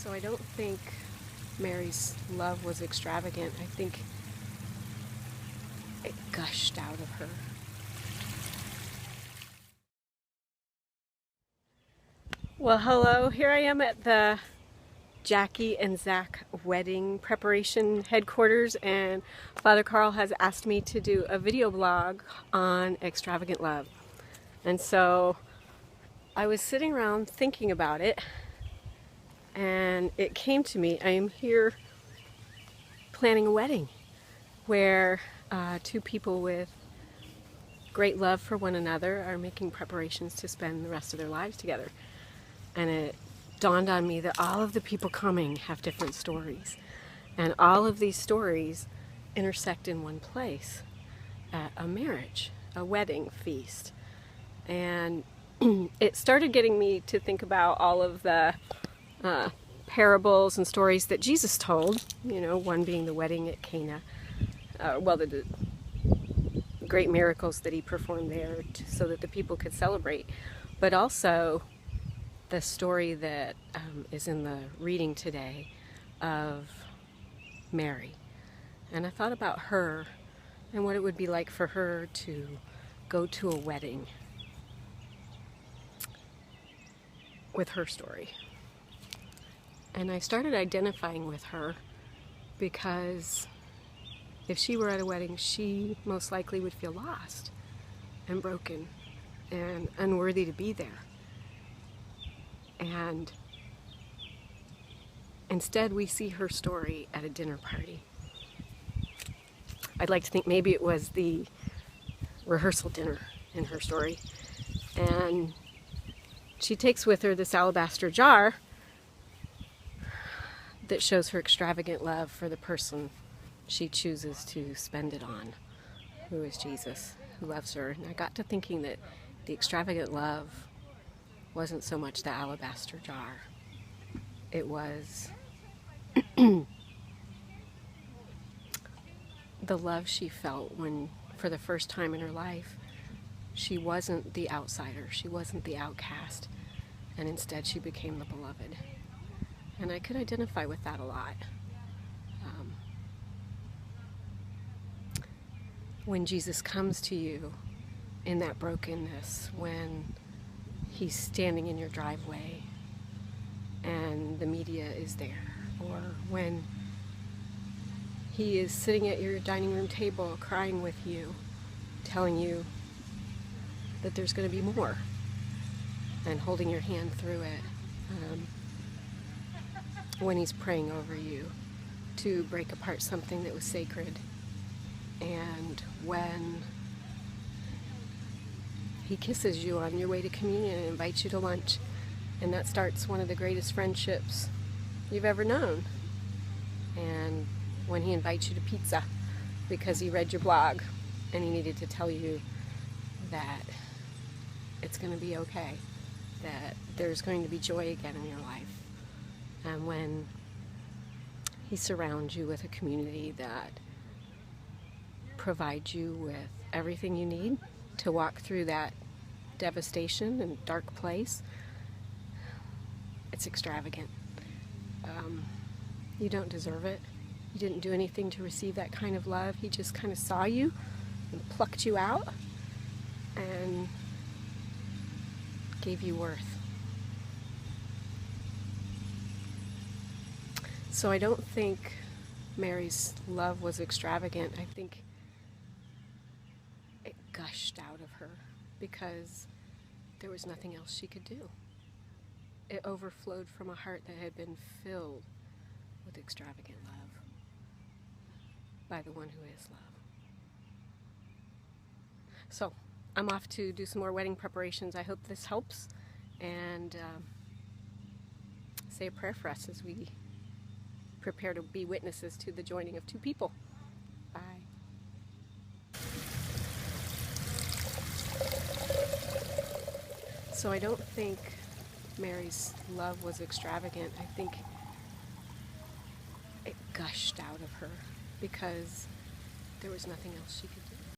So I don't think Mary's love was extravagant. I think it gushed out of her. Well, hello. Here I am at the Jackie and Zach wedding preparation headquarters, and Father Carl has asked me to do a video blog on Extravagant Love. And so I was sitting around thinking about it, and it came to me. I am here planning a wedding where two people with great love for one another are making preparations to spend the rest of their lives together. And it dawned on me that all of the people coming have different stories, and all of these stories intersect in one place, at a marriage, a wedding feast. And it started getting me to think about all of the parables and stories that Jesus told, one being the wedding at Cana, the great miracles that he performed there so that the people could celebrate, but also the story that is in the reading today of Mary. And I thought about her and what it would be like for her to go to a wedding with her story. And I started identifying with her because if she were at a wedding, she most likely would feel lost and broken and unworthy to be there. And instead, we see her story at a dinner party. I'd like to think maybe it was the rehearsal dinner in her story. And she takes with her this alabaster jar that shows her extravagant love for the person she chooses to spend it on, who is Jesus, who loves her. And I got to thinking that the extravagant love wasn't so much the alabaster jar. It was the love she felt when, for the first time in her life, she wasn't the outsider, she wasn't the outcast, and instead she became the beloved. And I could identify with that a lot. When Jesus comes to you in that brokenness, when he's standing in your driveway and the media is there, or when he is sitting at your dining room table crying with you, telling you that there's going to be more, and holding your hand through it, when he's praying over you to break apart something that was sacred, and when he kisses you on your way to communion and invites you to lunch, and that starts one of the greatest friendships you've ever known. And when he invites you to pizza because he read your blog and he needed to tell you that it's going to be okay, that there's going to be joy again in your life. And when he surrounds you with a community that provides you with everything you need to walk through that devastation and dark place, it's extravagant. You don't deserve it. You didn't do anything to receive that kind of love. He just kind of saw you and plucked you out and gave you worth. So I don't think Mary's love was extravagant. I think it gushed out of her because there was nothing else she could do. It overflowed from a heart that had been filled with extravagant love by the one who is love. So I'm off to do some more wedding preparations. I hope this helps, and say a prayer for us as we prepare to be witnesses to the joining of two people. Bye. So I don't think Mary's love was extravagant. I think it gushed out of her because there was nothing else she could do.